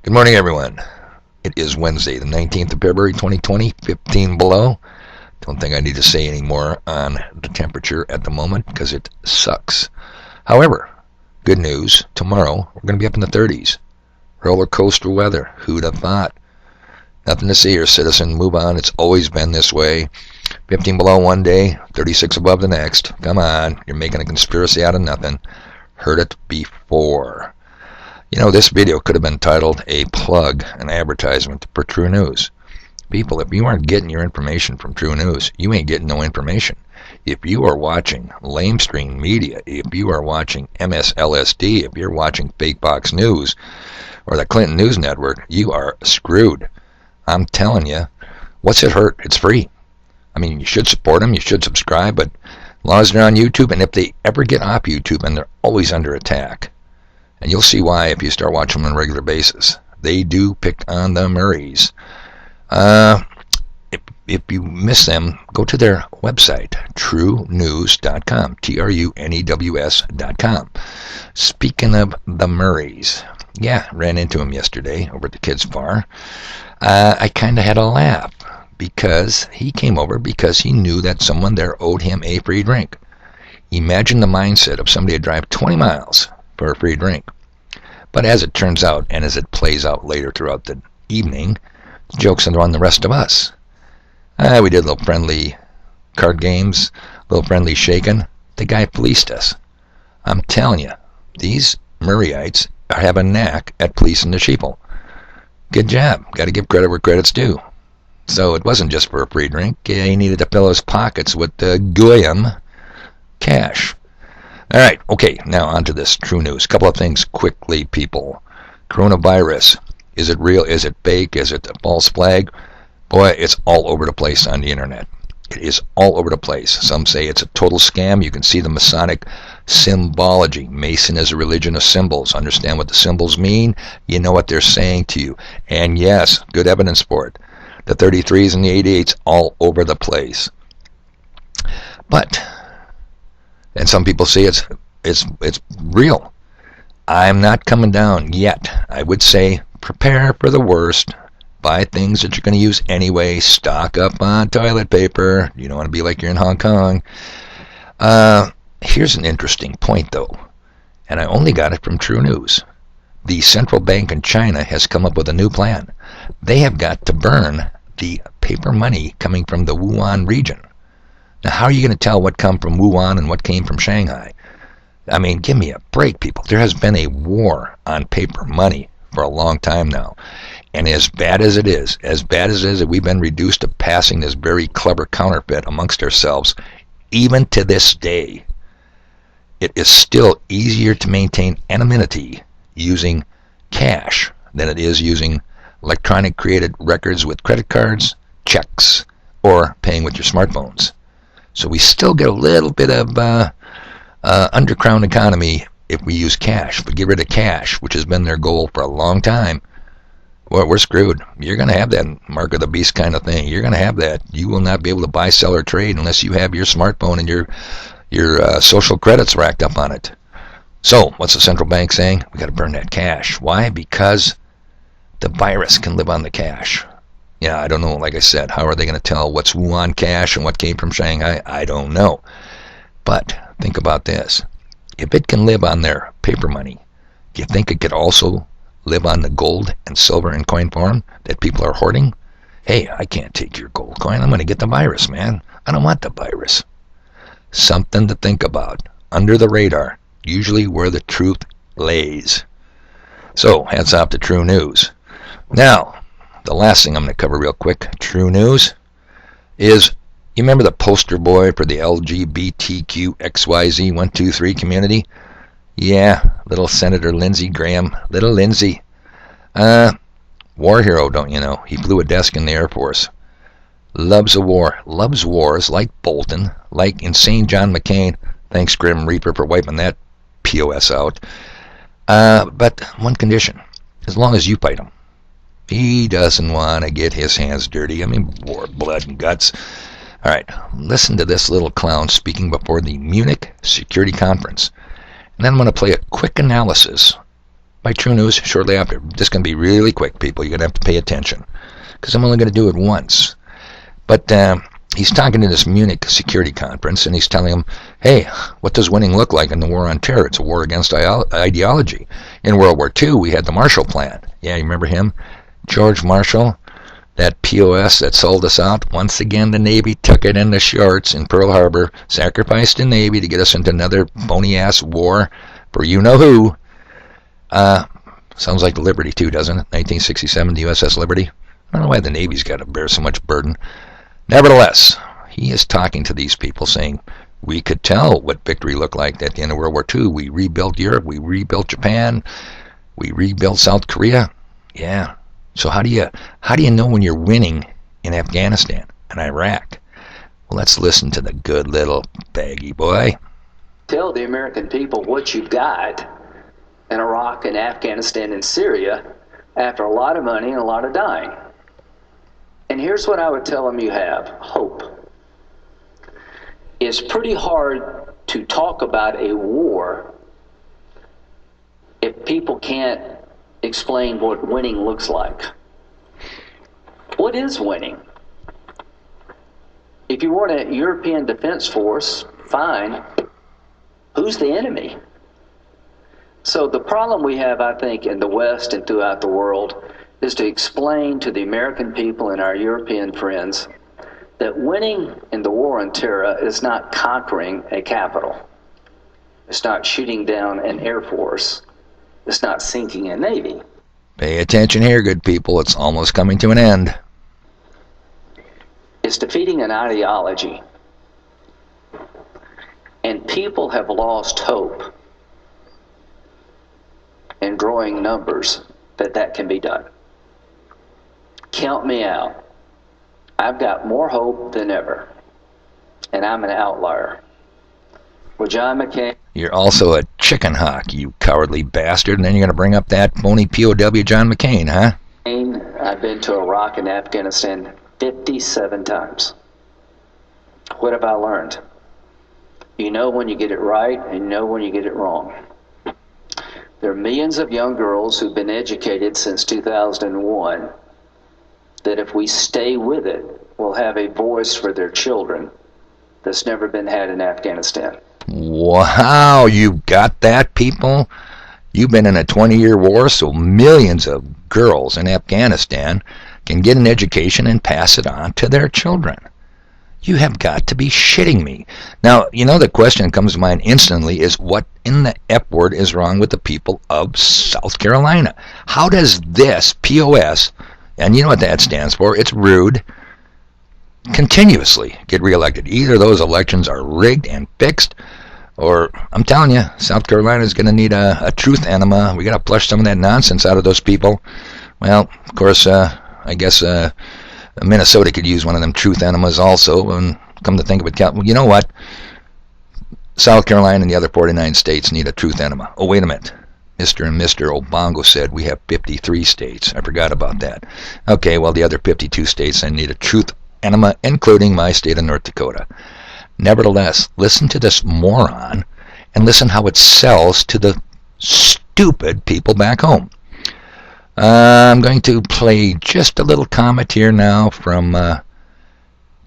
Good morning, everyone. It is Wednesday, the 19th of February, 2020, 15 below. Don't think I need to say any more on the temperature at the moment because it sucks. However, good news, tomorrow we're going to be up in the 30s. Roller coaster weather. Who'd have thought? Nothing to see here, citizen. Move on. It's always been this way. 15 below one day, 36 above the next. Come on. You're making a conspiracy out of nothing. Heard it before. You know, this video could have been titled a plug, an advertisement for True News. People, if you aren't getting your information from True News, you ain't getting no information. If you are watching lamestream media, if you are watching MSLSD, if you're watching Fake Box News or the Clinton News Network, you are screwed. I'm telling you, what's it hurt? It's free. I mean, you should support them, you should subscribe, but as long as they're on YouTube, and if they ever get off YouTube, and they're always under attack. And you'll see why if you start watching them on a regular basis. They do pick on the Murrays. If you miss them, go to their website, truenews.com, trunews.com. Speaking of the Murrays, yeah, ran into him yesterday over at the kids' bar. I kind of had a laugh because he came over because he knew that someone there owed him a free drink. Imagine the mindset of somebody who drive 20 miles for a free drink. But as it turns out, and as it plays out later throughout the evening, the joke's on the rest of us. We did a little friendly card games, a little friendly shaking. The guy fleeced us. I'm telling you, these Murrayites have a knack at fleecing the sheeple. Good job. Got to give credit where credit's due. So it wasn't just for a free drink. He needed to fill his pockets with Goyim cash. All right, okay, now on to this True News. Couple of things quickly, people. Coronavirus, is it real? Is it fake? Is it a false flag? Boy, it's all over the place on the internet. It is all over the place. Some say it's a total scam. You can see the Masonic symbology. Mason is a religion of symbols. Understand what the symbols mean? You know what they're saying to you. And yes, good evidence for it. The 33s and the 88s all over the place. But... and some people say it's real. I'm not coming down yet. I would say prepare for the worst. Buy things that you're going to use anyway. Stock up on toilet paper. You don't want to be like you're in Hong Kong. Here's an interesting point, though. And I only got it from True News. The central bank in China has come up with a new plan. They have got to burn the paper money coming from the Wuhan region. Now, how are you going to tell what come from Wuhan and what came from Shanghai? I mean, give me a break, people. There has been a war on paper money for a long time now. And as bad as it is that we've been reduced to passing this very clever counterfeit amongst ourselves, even to this day, it is still easier to maintain anonymity using cash than it is using electronic created records with credit cards, checks, or paying with your smartphones. So we still get a little bit of underground economy if we use cash. But get rid of cash, which has been their goal for a long time, well, we're screwed. You're going to have that mark of the beast kind of thing. You're going to have that. You will not be able to buy, sell, or trade unless you have your smartphone and your social credits racked up on it. So what's the central bank saying? We got to burn that cash. Why? Because the virus can live on the cash. Yeah, I don't know. Like I said, how are they going to tell what's Wuhan cash and what came from Shanghai? I don't know. But think about this. If it can live on their paper money, do you think it could also live on the gold and silver in coin form that people are hoarding? Hey, I can't take your gold coin. I'm going to get the virus, man. I don't want the virus. Something to think about. Under the radar. Usually where the truth lays. So, hats off to True News. Now, the last thing I'm going to cover real quick, True News, is, you remember the poster boy for the LGBTQXYZ123 community? Yeah, little Senator Lindsey Graham, little Lindsey. War hero, don't you know? He flew a desk in the Air Force. Loves a war. Loves wars like Bolton, like insane John McCain. Thanks, Grim Reaper, for wiping that POS out. But one condition, as long as you fight him. He doesn't want to get his hands dirty. I mean, war, blood, and guts. All right, listen to this little clown speaking before the Munich Security Conference. And then I'm going to play a quick analysis by by True News shortly after. This is going to be really quick, people. You're going to have to pay attention, because I'm only going to do it once. But he's talking to this Munich security conference, and he's telling them, hey, what does winning look like in the war on terror? It's a war against ideology. In World War II, we had the Marshall Plan. Yeah, you remember him? George Marshall, that POS that sold us out. Once again, the Navy took it in the shorts in Pearl Harbor, sacrificed the Navy to get us into another phony-ass war for you-know-who. Sounds like Liberty, too, doesn't it? 1967, the USS Liberty. I don't know why the Navy's got to bear so much burden. Nevertheless, he is talking to these people saying, we could tell what victory looked like at the end of World War II. We rebuilt Europe. We rebuilt Japan. We rebuilt South Korea. Yeah. So how do you know when you're winning in Afghanistan and Iraq? Well, let's listen to the good little baggy boy. Tell the American people what you've got in Iraq and Afghanistan and Syria after a lot of money and a lot of dying. And here's what I would tell them you have: hope. It's pretty hard to talk about a war if people can't explain what winning looks like. What is winning? If you want a European defense force, fine. Who's the enemy? So the problem we have, I think, in the West and throughout the world is to explain to the American people and our European friends that winning in the war on terror is not conquering a capital. It's not shooting down an air force. It's not sinking a navy. Pay attention here, good people. It's almost coming to an end. It's defeating an ideology. And people have lost hope in growing numbers that can be done. Count me out. I've got more hope than ever. And I'm an outlier. Well, John McCain... You're also a chicken hawk, you cowardly bastard, and then you're going to bring up that phony POW John McCain, huh? I've been to Iraq and Afghanistan 57 times. What have I learned? You know when you get it right, and you know when you get it wrong. There are millions of young girls who've been educated since 2001 that if we stay with it, will have a voice for their children that's never been had in Afghanistan. Wow, you got that, people? You've been in a 20-year war, so millions of girls in Afghanistan can get an education and pass it on to their children. You have got to be shitting me. Now, you know the question that comes to mind instantly is what in the F word is wrong with the people of South Carolina? How does this POS, and you know what that stands for, it's rude, continuously get reelected? Either those elections are rigged and fixed, or I'm telling you, South Carolina is going to need a truth enema. We got to flush some of that nonsense out of those people. Well, of course, I guess Minnesota could use one of them truth enemas also. And come to think of it, well, you know what? South Carolina and the other 49 states need a truth enema. Oh, wait a minute. Mr. and Mr. Obongo said we have 53 states. I forgot about that. Okay, well, the other 52 states then need a truth enema, including my state of North Dakota. Nevertheless, listen to this moron and listen how it sells to the stupid people back home. I'm going to play just a little comment here now from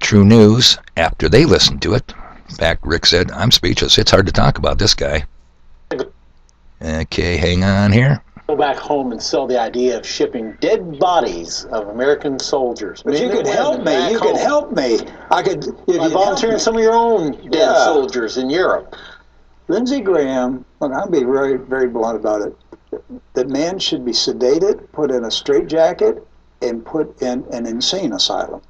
True News after they listened to it. In fact, Rick said, I'm speechless. It's hard to talk about this guy. Okay, hang on here. Go back home and sell the idea of shipping dead bodies of American soldiers. But you could help me. You could help me. I could. By volunteering some of your own dead soldiers in Europe. Lindsey Graham, look, I'll be very, very blunt about it. That man should be sedated, put in a straitjacket, and put in an insane asylum.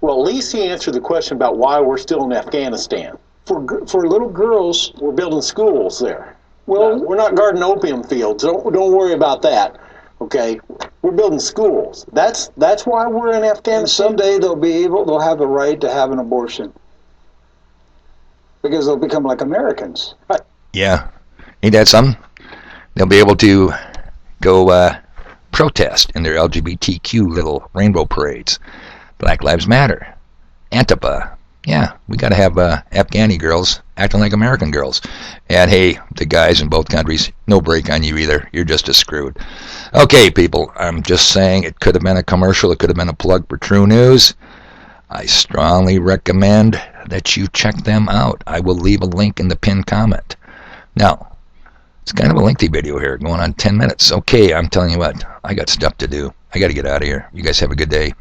Well, at least he answered the question about why we're still in Afghanistan. For little girls, we're building schools there. Well, we're not guarding opium fields. Don't worry about that. Okay, we're building schools. That's why we're in Afghanistan. And someday they'll have the right to have an abortion because they'll become like Americans. Yeah, ain't that something? They'll be able to go protest in their LGBTQ little rainbow parades. Black Lives Matter, Antifa, Yeah, we got to have Afghani girls acting like American girls. And hey, the guys in both countries, no break on you either. You're just as screwed. Okay, people, I'm just saying it could have been a commercial. It could have been a plug for True News. I strongly recommend that you check them out. I will leave a link in the pinned comment. Now, it's kind of a lengthy video here, going on 10 minutes. Okay, I'm telling you what, I got stuff to do. I got to get out of here. You guys have a good day.